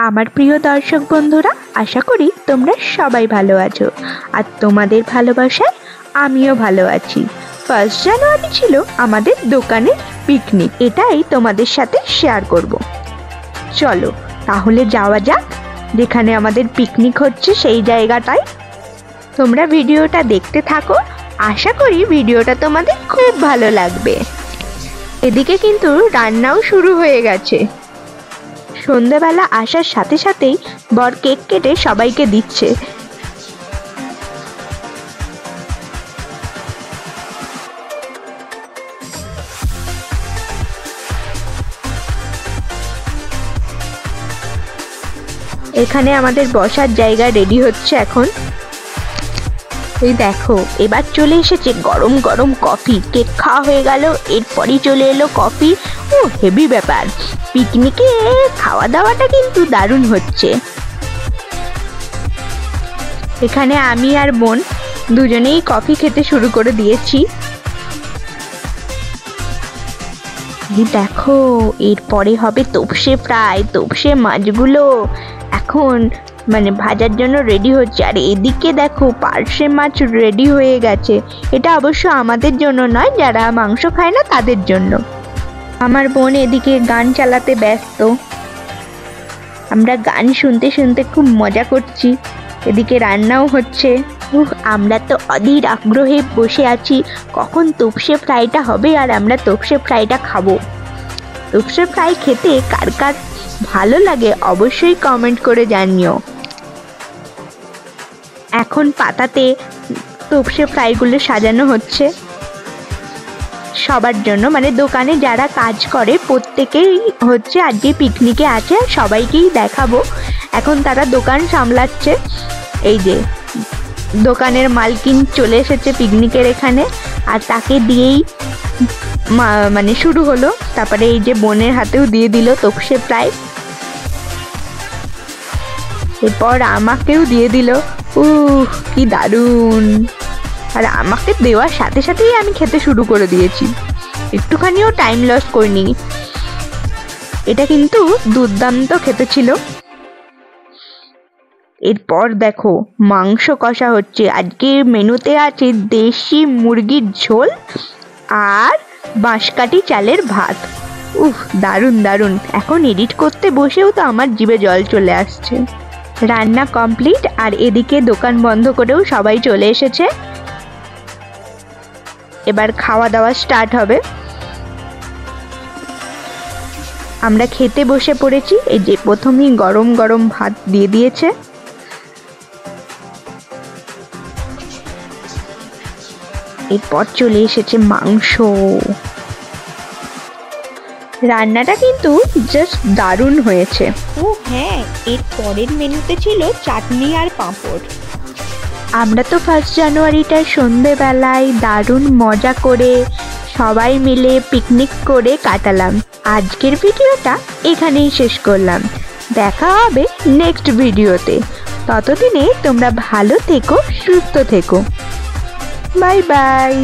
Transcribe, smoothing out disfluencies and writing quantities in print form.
আমার প্রিয় দর্শক বন্ধুরা, আশা করি তোমরা সবাই ভালো আছো আর তোমাদের ভালোবাসায় আমিও ভালো আছি। 1 জানুয়ারি ছিল আমাদের দোকানের পিকনিক, এটাই তোমাদের সাথে শেয়ার করব। চলো তাহলে যাওয়া যাক যেখানে আমাদের পিকনিক হচ্ছে সেই জায়গাটায়। তোমরা ভিডিওটা দেখতে থাকো, আশা করি ভিডিওটা তোমাদের খুব ভালো লাগবে। এদিকে কিন্তু রান্নাও শুরু হয়ে গেছে। সন্ধ্যাবেলা আসার সাথে সাথেই বর কেক কেটে সবাইকে দিচ্ছে। এখানে আমাদের বসার জায়গা রেডি হচ্ছে এখন। এই দেখো এবার চলে এসেছে গরম গরম কফি। কেক খাওয়া হয়ে গেল, এরপরই চলে এলো কফি। ও হেভি ব্যাপার, পিকনিকে খাওয়া দাওয়াটা কিন্তু দারুণ হচ্ছে। এখানে আমি আর বোন দুজনেই কফি খেতে শুরু করে দিয়েছি। এই দেখো এরপরে হবে তোপসে ফ্রাই। তোপসে মাছগুলো এখন ভাজার জন্য রেডি হচ্ছে। আর এদিকে দেখো পার্শে মাছ রেডি হয়ে গেছে। এটা অবশ্য আমাদের জন্য নয়, যারা মাংস খায় না তাদের জন্য। আমার বোন এদিকে গান চালাতে ব্যস্ত। আমরা গান শুনতে শুনতে খুব মজা করছি। এদিকে রান্নাও হচ্ছে। আমরা তো অধীর আগ্রহে বসে আছি কখন তোপসে ফ্রাইটা হবে আর আমরা তোপসে ফ্রাইটা খাবো। তোপসে ফ্রাই খেতে কার কার ভালো লাগে অবশ্যই কমেন্ট করে জানিও। এখন পাতাতে তোপসে ফ্রাইগুলো সাজানো হচ্ছে সবার জন্য, দোকানে যারা কাজ করে প্রত্যেকেই হচ্ছে আজকে পিকনিকে আছে, সবাইকেই দেখাবো। এখন তারা দোকান সামলাচ্ছে। এই যে দোকানের মালকিন চলে এসেছে পিকনিকের এখানে, আর তাকে দিয়েই শুরু হলো। তারপরে এই যে বোনের হাতেও দিয়ে দিল তোপসে ফ্রাই, এরপর আমাকেও দিয়ে দিল। কি দারুণ! আর আমাকে দেওয়ার সাথে সাথেই আমি খেতে শুরু করে দিয়েছি, একটুখানিও টাইম লস করিনি। এটা কিন্তু দুর্দান্ত খেতে ছিল। এরপর দেখো মাংস কষা হচ্ছে। আজকে মেনুতে আছে দেশি মুরগির ঝোল আর বাঁশকাঠি চালের ভাত। দারুণ দারুণ! এখন এডিট করতে বসেও তো আমার জিভে জল চলে আসছে। রান্না কমপ্লিট, আর এদিকে দোকান বন্ধ করেও সবাই চলে এসেছে। এবার খাওয়া দাওয়া স্টার্ট হবে। আমরা খেতে বসে পড়েছি। এই যে প্রথমেই গরম গরম ভাত দিয়ে দিয়েছে। এরপর চলে এসেছে মাংস। রান্নাটা কিন্তু জাস্ট দারুণ হয়েছে। হ্যাঁ, এর পরের মেনুতে ছিল চাটনি আর পাঁপড়। আমরা তো 1 জানুয়ারিটা সন্ধেবেলায় দারুণ মজা করে সবাই মিলে পিকনিক করে কাটালাম। আজকের ভিডিওটা এখানেই শেষ করলাম। দেখা হবে নেক্সট ভিডিওতে। ততদিনে তোমরা ভালো থেকো, সুস্থ থেকো। Bye bye.